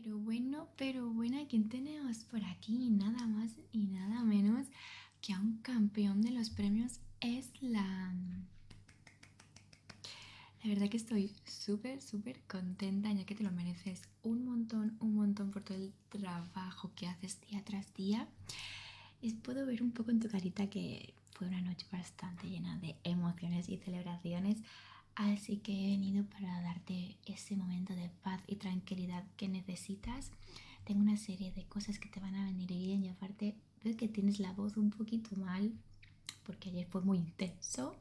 Pero bueno, ¿a quién tenemos por aquí? Nada más y nada menos que a un campeón de los premios Slam. La verdad que estoy súper contenta, ya que te lo mereces un montón por todo el trabajo que haces día tras día. Y puedo ver un poco en tu carita que fue una noche bastante llena de emociones y celebraciones. Así que he venido para darte ese momento de paz y tranquilidad que necesitas. Tengo una serie de cosas que te van a venir bien y aparte veo que tienes la voz un poquito mal porque ayer fue muy intenso.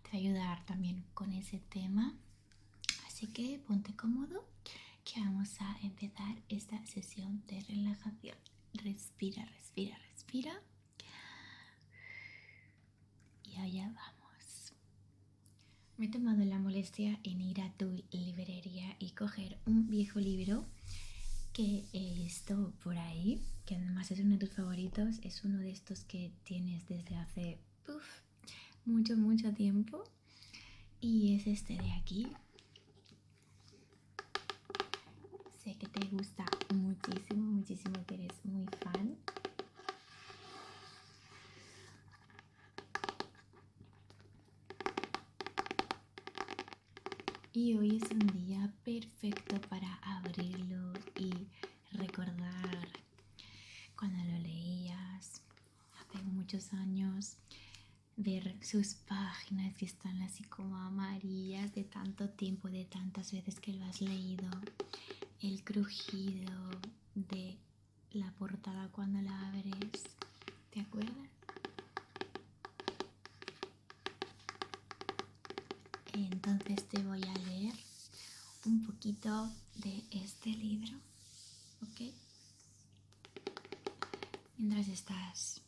Te va a ayudar también con ese tema. Así que ponte cómodo que vamos a empezar esta sesión de relajación. Respira. Y allá vamos. Me he tomado la molestia en ir a tu librería y coger un viejo libro que he visto por ahí, que además es uno de tus favoritos, es uno de estos que tienes desde hace mucho tiempo, y es este de aquí. Sé que te gusta muchísimo, que eres muy fan. Y hoy es un día perfecto para abrirlo y recordar cuando lo leías hace muchos años, ver sus páginas que están así como amarillas de tanto tiempo, de tantas veces que lo has leído, el crujido de la portada cuando la abres, ¿te acuerdas? Entonces te voy a leer un poquito de este libro, ¿ok? Mientras estás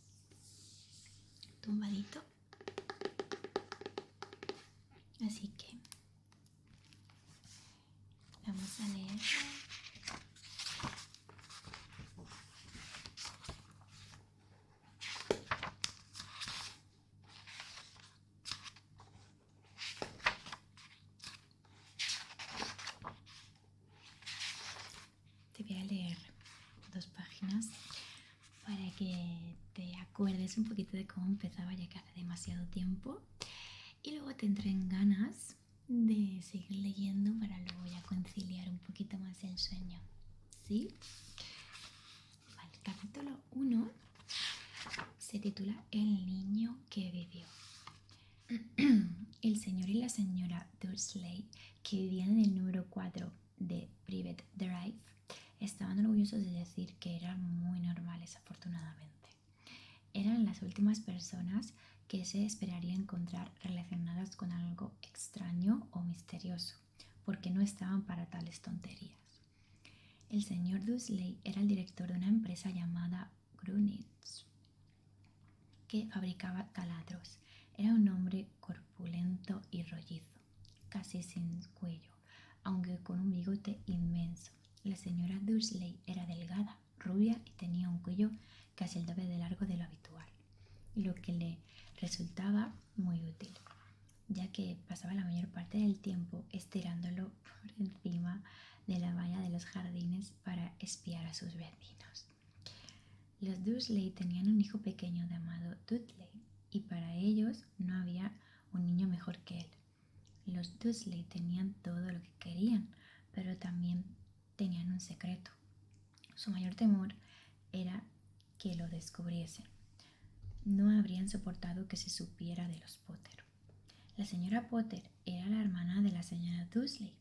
tumbadito. Así que vamos a leer. Te voy a leer 2 páginas para que te acuerdes un poquito de cómo empezaba, ya que hace demasiado tiempo. Y luego tendré ganas de seguir leyendo para luego ya conciliar un poquito más el sueño. ¿Sí? Vale, capítulo 1 se titula El niño que vivió. El señor y la señora Dursley, que vivían en el número 4 de Privet Drive, estaban orgullosos de decir que eran muy normales, afortunadamente. Eran las últimas personas que se esperaría encontrar relacionadas con algo extraño o misterioso, porque no estaban para tales tonterías. El señor Dursley era el director de una empresa llamada Grunitz, que fabricaba taladros. Era un hombre corpulento y rollizo, casi sin cuello, aunque con un bigote inmenso. La señora Dursley era delgada, rubia y tenía un cuello casi el doble de largo de lo habitual, lo que le resultaba muy útil, ya que pasaba la mayor parte del tiempo estirándolo por encima de la valla de los jardines para espiar a sus vecinos. Los Dursley tenían un hijo pequeño llamado Dudley, y para ellos no había un niño mejor que él. Los Dursley tenían todo lo que querían, pero también tenían un secreto. Su mayor temor era que lo descubriesen. No habrían soportado que se supiera de los Potter. La señora Potter era la hermana de la señora Dursley,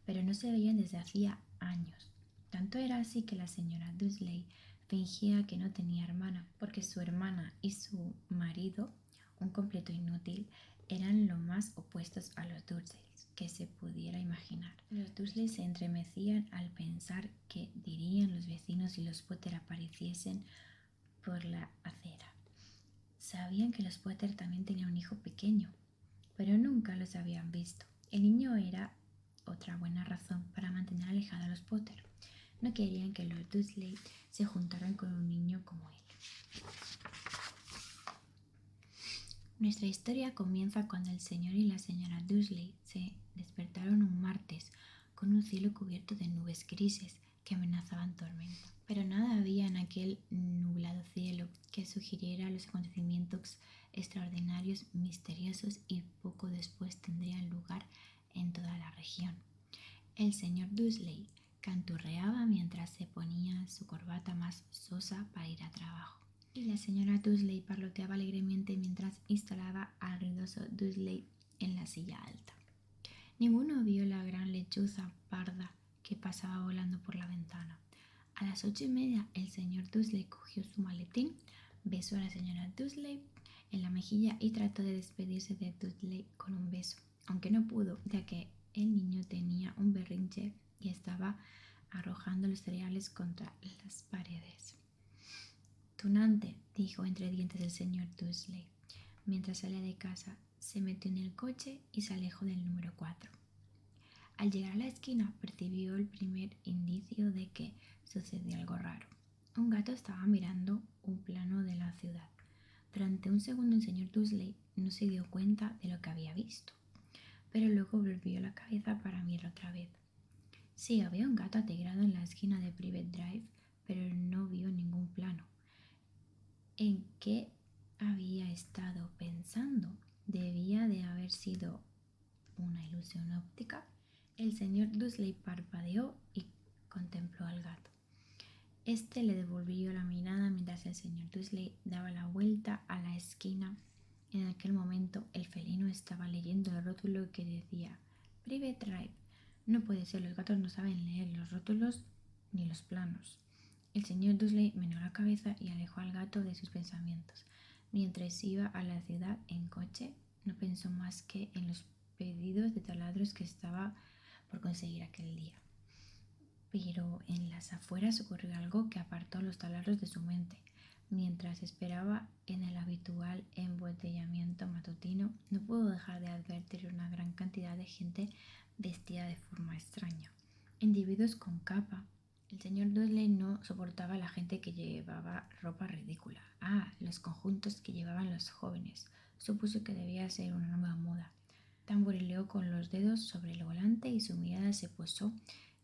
pero no se veían desde hacía años. Tanto era así que la señora Dursley fingía que no tenía hermana, porque su hermana y su marido, un completo inútil, eran lo más opuestos a los Dursley que se pudiera imaginar. Los Dursley se entremecían al pensar qué dirían los vecinos si los Potter apareciesen por la acera. Sabían que los Potter también tenían un hijo pequeño, pero nunca los habían visto. El niño era otra buena razón para mantener alejada a los Potter. No querían que los Dursley se juntaran con un niño como él. Nuestra historia comienza cuando el señor y la señora Dursley se despertaron un martes con un cielo cubierto de nubes grises que amenazaban tormenta. Pero nada había en aquel nublado cielo que sugiriera los acontecimientos extraordinarios, misteriosos y poco después tendrían lugar en toda la región. El señor Dursley canturreaba mientras se ponía su corbata más sosa para ir a trabajo. Y la señora Dursley parloteaba alegremente mientras instalaba al ruidoso Dursley en la silla alta. Ninguno vio la gran lechuza parda que pasaba volando por la ventana. A las 8:30 el señor Dursley cogió su maletín, besó a la señora Dursley en la mejilla y trató de despedirse de Dudley con un beso, aunque no pudo, ya que el niño tenía un berrinche y estaba arrojando los cereales contra las paredes. Tunante, dijo entre dientes el señor Dursley. Mientras salía de casa, se metió en el coche y se alejó del número 4. Al llegar a la esquina, percibió el primer indicio de que sucedía algo raro. Un gato estaba mirando un plano de la ciudad. Durante un segundo el señor Dursley no se dio cuenta de lo que había visto, pero luego volvió la cabeza para mirar otra vez. Sí, había un gato atigrado en la esquina de Private Drive, pero no vio ningún plano. ¿En qué había estado pensando? ¿Debía de haber sido una ilusión óptica? El señor Dursley parpadeó y contempló al gato. Este le devolvió la mirada mientras el señor Dursley daba la vuelta a la esquina. En aquel momento el felino estaba leyendo el rótulo que decía Private Drive. No puede ser, los gatos no saben leer los rótulos ni los planos. El señor Dursley meneó la cabeza y alejó al gato de sus pensamientos. Mientras iba a la ciudad en coche, no pensó más que en los pedidos de taladros que estaba por conseguir aquel día. Pero en las afueras ocurrió algo que apartó los taladros de su mente. Mientras esperaba en el habitual embotellamiento matutino, no pudo dejar de advertir una gran cantidad de gente vestida de forma extraña. Individuos con capa. El señor Dursley no soportaba a la gente que llevaba ropa ridícula. Los conjuntos que llevaban los jóvenes. Supuso que debía ser una nueva moda. Tamborileó con los dedos sobre el volante y su mirada se posó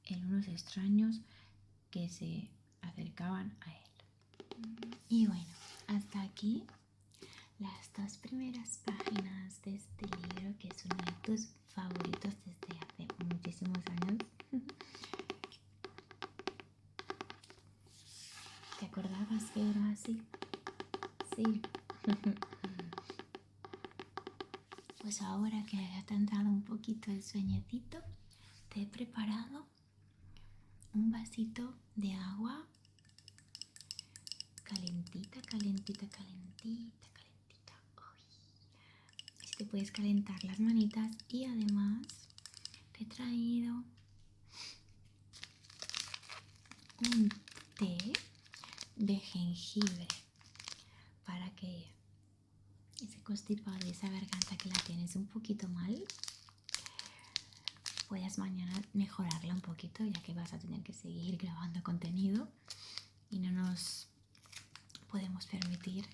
en unos extraños que se acercaban a él. Y bueno, hasta aquí las 2 primeras páginas de este libro, que es uno de tus favoritos desde hace muchísimos años. ¿Te acordabas que era así? Sí. Pues ahora que ya te ha entrado un poquito el sueñecito, te he preparado un vasito de agua calentita, calentita, calentita, calentita. Así te puedes calentar las manitas y además te he traído un té de jengibre para que ese constipado y esa garganta que la tienes un poquito mal puedas mañana mejorarla un poquito, ya que vas a tener que seguir grabando contenido y no nos podemos permitir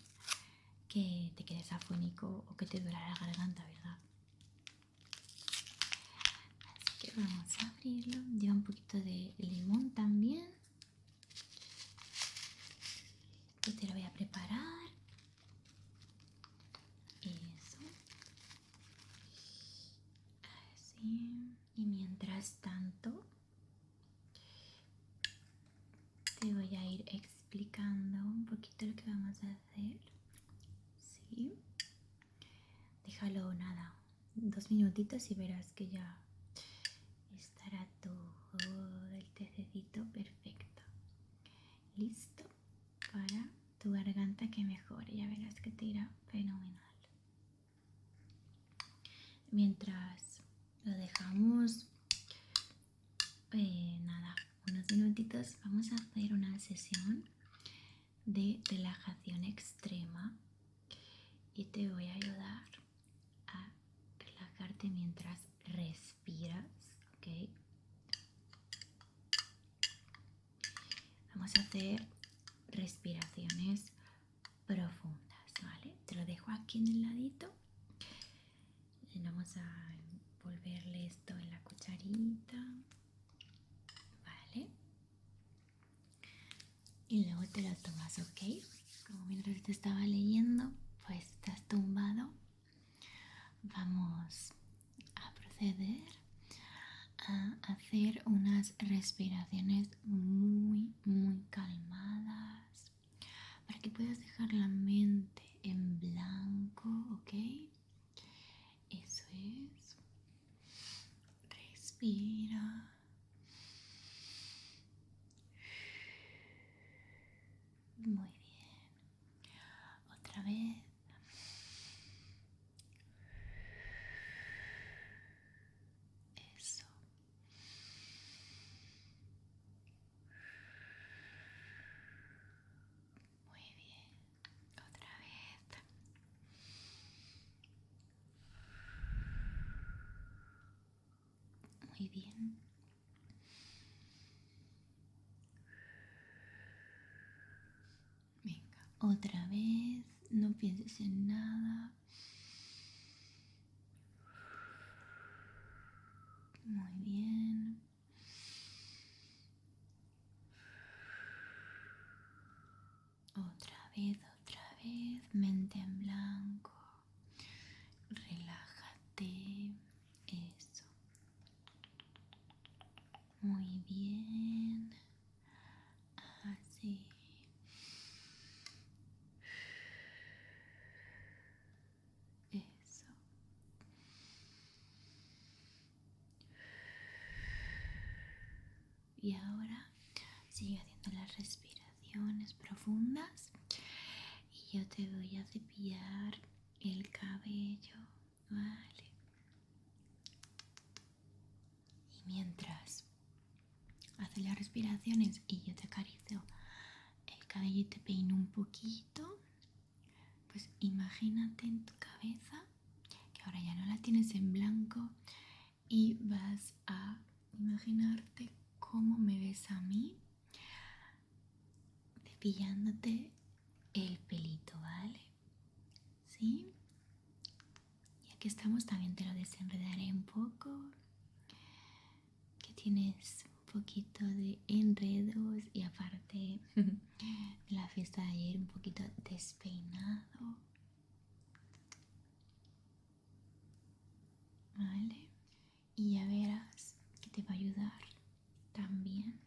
que te quedes afónico o que te duela la garganta, ¿verdad? Así que vamos a abrirlo. Lleva un poquito de limón también. Y te lo voy a preparar. Eso. Así. Y mientras tanto, te voy a ir explicando un poquito lo que vamos a hacer. Sí. Déjalo nada, 2 minutitos y verás que ya estará todo el tececito perfecto. Listo para tu garganta que mejore. Ya verás que te irá fenomenal. Mientras lo dejamos nada, unos minutitos, vamos a hacer una sesión de relajación extrema y te voy a ayudar a relajarte mientras respiras, ¿ok? Vamos a hacer respiraciones profundas, ¿vale? Te lo dejo aquí en el ladito. Vamos a envolverle esto en la cucharita, ¿vale? y luego te lo tomas, ¿ok? Como mientras te estaba leyendo, pues estás tumbado. Vamos a proceder a hacer unas respiraciones muy calmadas para que puedas dejar la mente en blanco, ¿ok? Eso es. Respira. Muy bien. Otra vez. Eso. Muy bien. Otra vez. Muy bien. Venga, otra vez. No pienses en nada. Muy bien. Otra vez. Mente en blanco. Relájate. Eso. Muy bien. Así. Eso. Y ahora sigue haciendo las respiraciones profundas y yo te voy a cepillar el cabello, ¿vale? Y mientras haces las respiraciones y yo te acaricio el cabello y te peino un poquito, pues imagínate en tu cabeza que ahora ya no la tienes en blanco y vas a imaginarte cómo me ves a mí cepillándote el pelito, ¿vale? ¿Sí? Y aquí estamos, también te lo desenredaré un poco, que tienes un poquito de enredos y aparte de la fiesta de ayer un poquito despeinado, ¿vale? Y ya verás que te va a ayudar también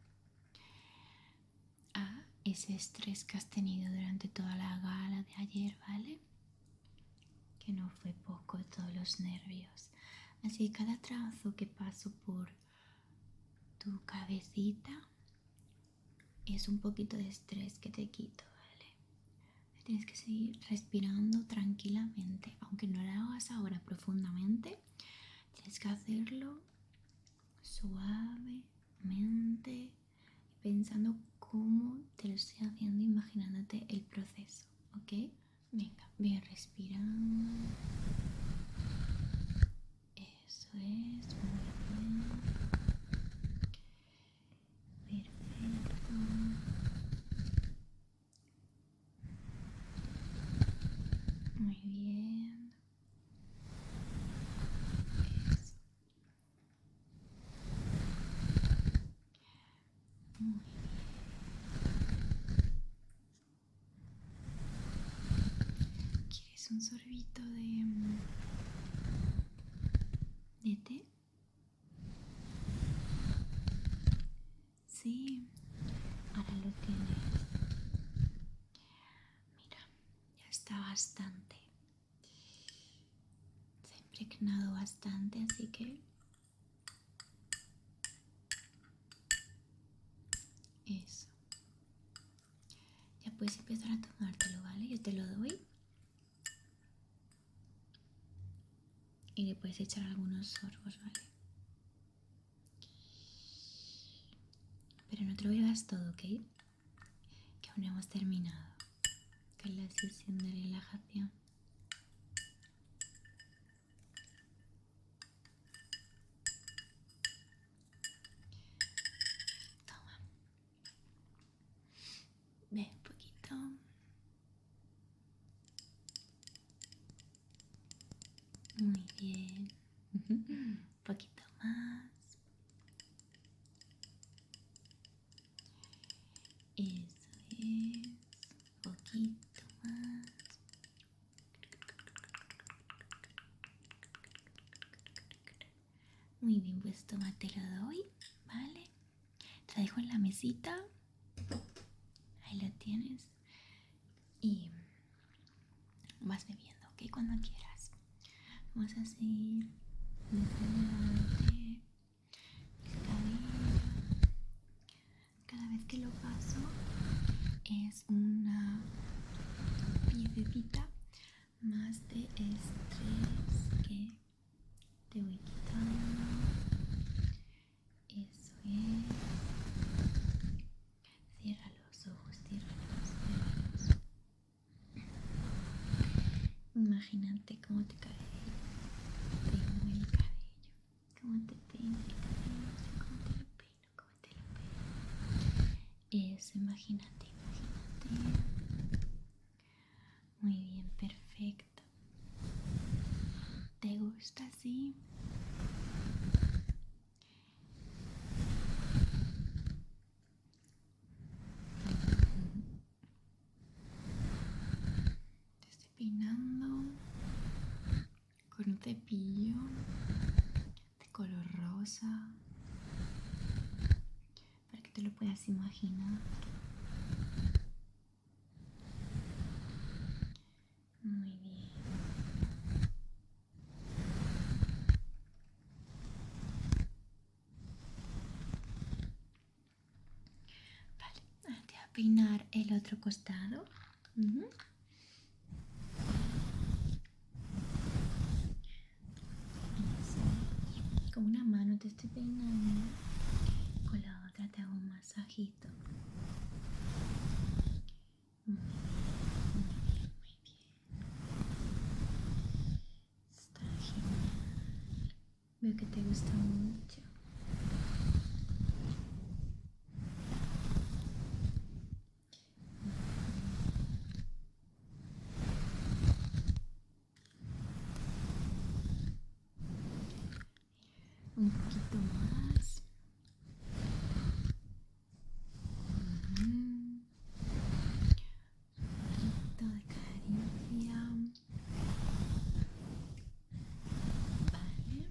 a ese estrés que has tenido durante toda la gala de ayer, ¿vale? Que no fue poco, todos los nervios. Así que cada trazo que paso por tu cabecita es un poquito de estrés que te quito, ¿vale? Tienes que seguir respirando tranquilamente, aunque no lo hagas ahora profundamente, tienes que hacerlo suavemente, pensando cómo te lo estoy haciendo, imaginándote el proceso, ¿ok? Venga, ve respirando. Eso es, muy bien. Perfecto. Muy bien. Eso. Muy bien. ¿Quieres un sorbito de té? Sí, ahora lo tienes. Mira, ya está bastante. Se ha impregnado bastante, así que eso. Ya puedes empezar a tomártelo, ¿vale? Yo te lo doy. Y le puedes echar algunos sorbos, ¿vale? Pero no te lo bebas todo, ¿ok? Que aún no hemos terminado con la sesión de relajación. Toma. Ve un poquito. Muy bien. Un poquito más. Eso poquito más. Muy bien, pues toma, te lo doy, ¿vale? Te lo dejo en la mesita. Ahí lo tienes. Y vas bebiendo, ¿ok? Cuando quieras. Vamos a seguir desarrollándote el cabello. Cada vez que lo paso es una piececita más de estrés que te voy quitando. Eso es. Cierra los ojos, ciérralos. Imagínate cómo te cae el cabello, cómo te peino el cabello, cómo te lo peino. Eso, imagínate. Muy bien, perfecto. ¿Te gusta así? Te estoy peinando con un cepillo de color rosa para que te lo puedas imaginar. Muy bien. Vale, ahora te voy a peinar el otro costado. Eso. Con una mano te estoy peinando, con la otra te hago un masajito. Muy bien. Está genial. Veo que te gusta mucho. Un poquito más. Un poquito de caricia. Vale.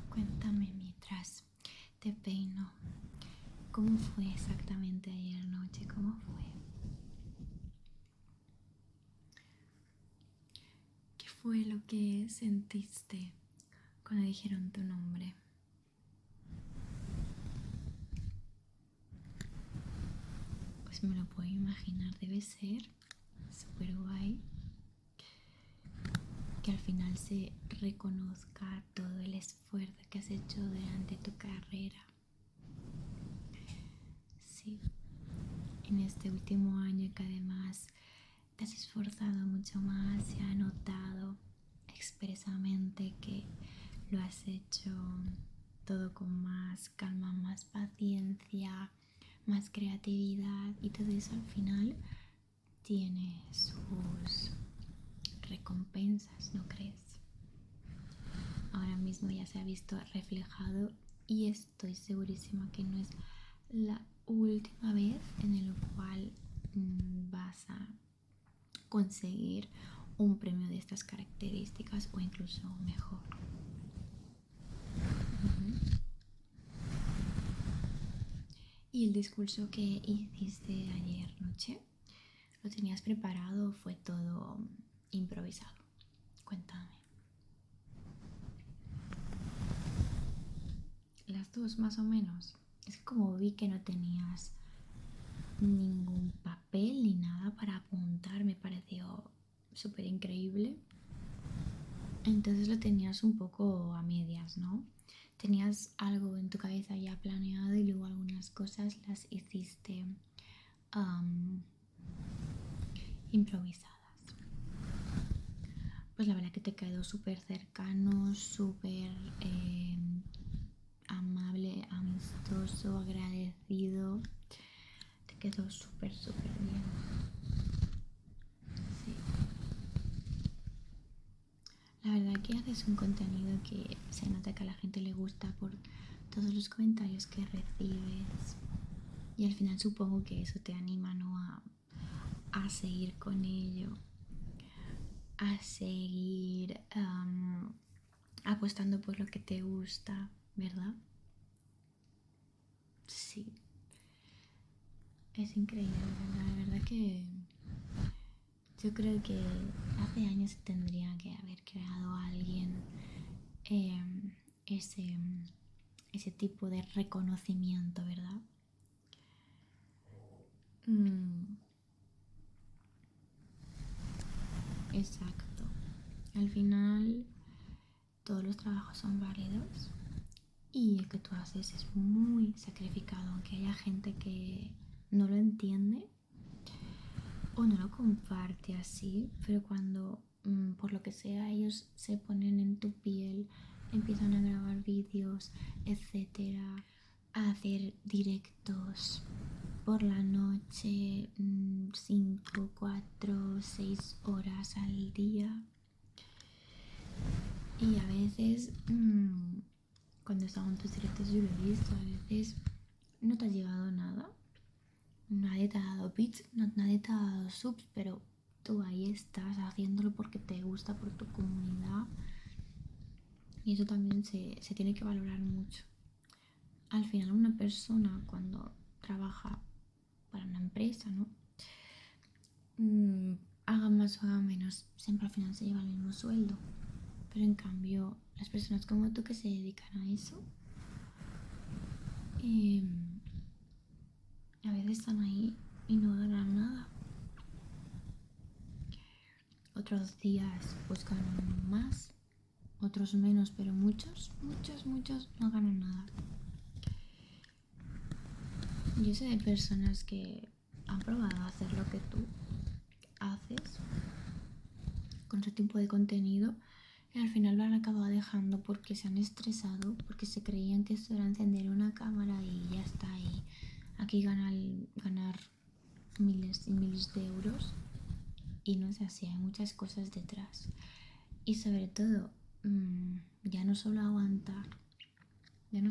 Cuéntame mientras te peino. ¿Cómo fue exactamente ayer anoche? ¿Cómo fue? ¿Qué fue lo que sentiste cuando dijeron tu nombre? Pues me lo puedo imaginar, debe ser súper guay que al final se reconozca todo el esfuerzo que has hecho durante tu carrera. Sí, en este último año que además te has esforzado mucho más, se ha notado expresamente que lo has hecho todo con más calma, más paciencia, más creatividad, y todo eso al final tiene sus recompensas, ¿no crees? Ahora mismo ya se ha visto reflejado y estoy segurísima que no es la última vez en la cual vas a conseguir un premio de estas características o incluso mejor. ¿Y el discurso que hiciste ayer noche? ¿Lo tenías preparado o fue todo improvisado? Cuéntame. Las dos más o menos. Es que como vi que no tenías ningún papel ni nada para apuntar, me pareció súper increíble. Entonces lo tenías un poco a medias, ¿no? Tenías algo en tu cabeza ya planeado y luego algunas cosas las hiciste improvisadas. Pues la verdad que te quedó súper cercano, súper amable, amistoso, agradecido. Te quedó súper bien. Sí. La verdad que haces un contenido que se nota que a la gente le gusta por todos los comentarios que recibes. Y al final supongo que eso te anima, ¿no? A seguir con ello, a seguir apostando por lo que te gusta, ¿verdad? Sí, es increíble, la verdad que yo creo que hace años se tendría que haber creado alguien ese, ese tipo de reconocimiento, ¿verdad? Mm, exacto. Al final todos los trabajos son válidos y el que tú haces es muy sacrificado, aunque haya gente que no lo entiende o no lo comparte así, pero cuando por lo que sea ellos se ponen en tu piel, empiezan a grabar vídeos, etcétera, a hacer directos por la noche, 5, 4, 6 horas al día. Y a veces, cuando estaban tus directos, yo lo he visto, a veces no te ha llegado nada. Nadie te ha dado bits, nadie te ha dado subs, pero tú ahí estás haciéndolo porque te gusta, por tu comunidad. Y eso también se tiene que valorar mucho. Al final una persona cuando trabaja para una empresa, ¿no? Haga más o haga menos, siempre al final se lleva el mismo sueldo. Pero en cambio, las personas como tú que se dedican a eso, eh, a veces están ahí y no ganan nada. Otros días pues ganan más, otros menos, pero muchos no ganan nada. Yo sé de personas que han probado a hacer lo que tú haces con ese tipo de contenido y al final lo han acabado dejando porque se han estresado, porque se creían que esto era encender una cámara y ya está ahí. Aquí ganar miles y miles de euros y no es así, hay muchas cosas detrás. Y sobre todo, ya no solo aguantar, hay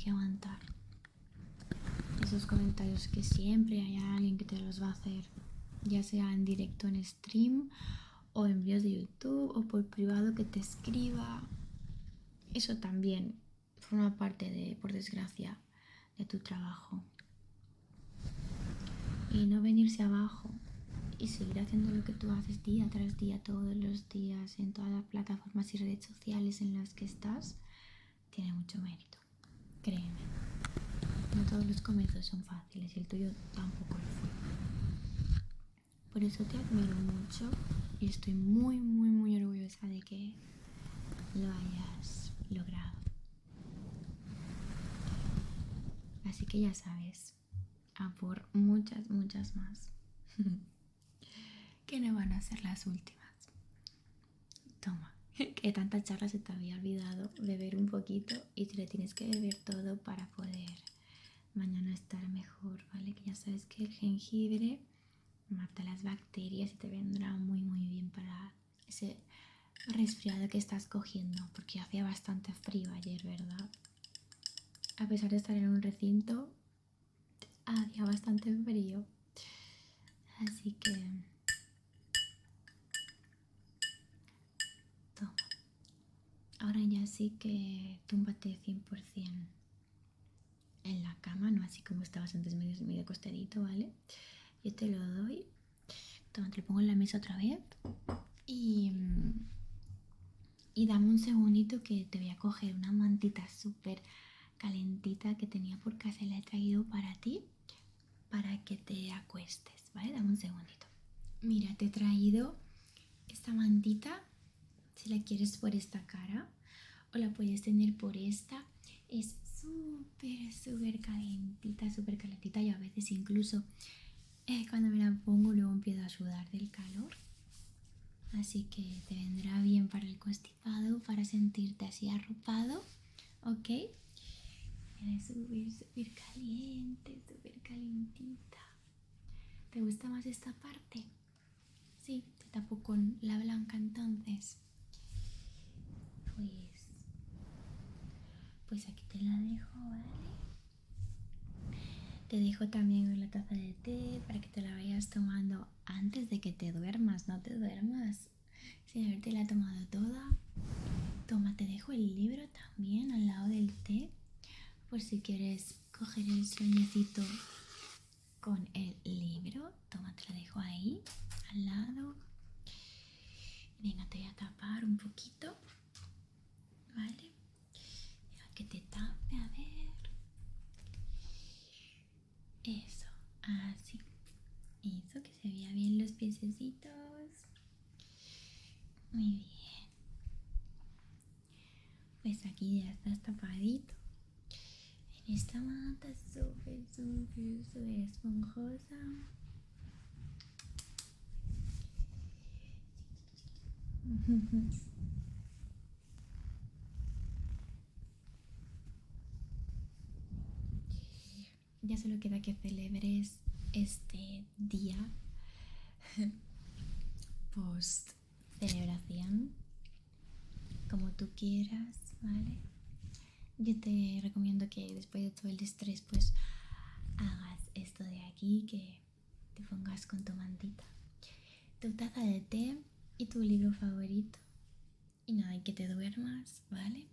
que aguantar esos comentarios que siempre hay alguien que te los va a hacer, ya sea en directo en stream o en vídeos de YouTube o por privado que te escriba. Eso también forma parte de, por desgracia, de tu trabajo. Y no venirse abajo y seguir haciendo lo que tú haces día tras día, todos los días, en todas las plataformas y redes sociales en las que estás, tiene mucho mérito. Créeme, no todos los comienzos son fáciles y el tuyo tampoco lo fue. Por eso te admiro mucho y estoy muy orgullosa de que lo hayas logrado. Así que ya sabes, a por muchas más. Que no van a ser las últimas. Toma, que tanta charla se te había olvidado beber un poquito y te lo tienes que beber todo para poder mañana estar mejor, ¿vale? Que ya sabes que el jengibre mata las bacterias y te vendrá muy bien para ese resfriado que estás cogiendo, porque hacía bastante frío ayer, ¿verdad? A pesar de estar en un recinto, hacía bastante frío. Así que toma. Ahora ya sí que túmbate 100% en la cama, no así como estabas antes medio costadito, ¿vale? Yo te lo doy. Toma, te lo pongo en la mesa otra vez. Y dame un segundito que te voy a coger una mantita súper calentita que tenía por casa y la he traído para ti, para que te acuestes, ¿vale? Dame un segundito. Mira, te he traído esta mantita, si la quieres por esta cara o la puedes tener por esta. Es súper calentita y a veces incluso cuando me la pongo luego empiezo a sudar del calor. Así que te vendrá bien para el constipado, para sentirte así arropado, ¿ok? Es súper caliente, súper calentita. ¿Te gusta más esta parte? Sí, te tapo con la blanca entonces. Pues Pues aquí te la dejo, ¿vale? Te dejo también la taza de té para que te la vayas tomando antes de que te duermas. No te duermas sin haberte la tomado toda. Toma, te dejo el libro también al lado del té por si quieres coger el sueñecito con el libro. Toma, te lo dejo ahí al lado. Venga, te voy a tapar un poquito, ¿vale? Deja que te tape, a ver. Eso, así. Eso, que se vea bien los piececitos. Muy bien. Pues aquí ya estás tapadito. En esta manta súper, súper, súper esponjosa. Ya solo queda que celebres este día post celebración como tú quieras, ¿vale? Yo te recomiendo que después de todo el estrés pues hagas esto de aquí, que te pongas con tu mantita, tu taza de té y tu libro favorito y nada, y que te duermas, ¿vale?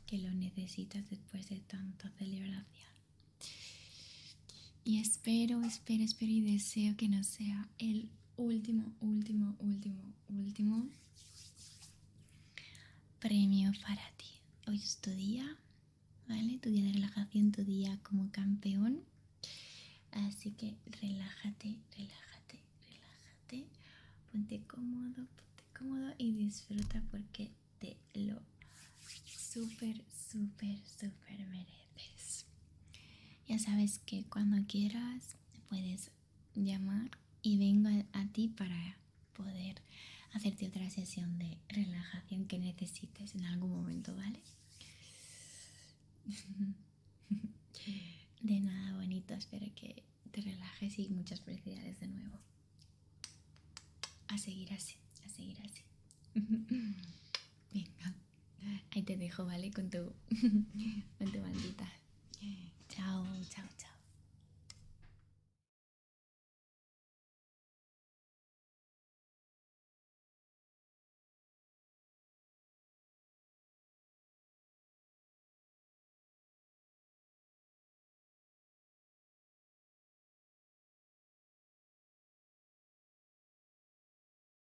Que lo necesitas después de tanta celebración. Y espero, espero, espero y deseo que no sea el último premio para ti. Hoy es tu día, ¿vale? Tu día de relajación, tu día como campeón. Así que relájate, relájate, relájate. Ponte cómodo y disfruta porque te lo súper, súper, súper mereces. Ya sabes que cuando quieras puedes llamar y vengo a ti para poder hacerte otra sesión de relajación que necesites en algún momento, ¿vale? De nada, bonito, espero que te relajes y muchas felicidades de nuevo. A seguir así, a seguir así. Venga, ahí te dejo, ¿vale? Con tu maldita. Chao, chao, chao.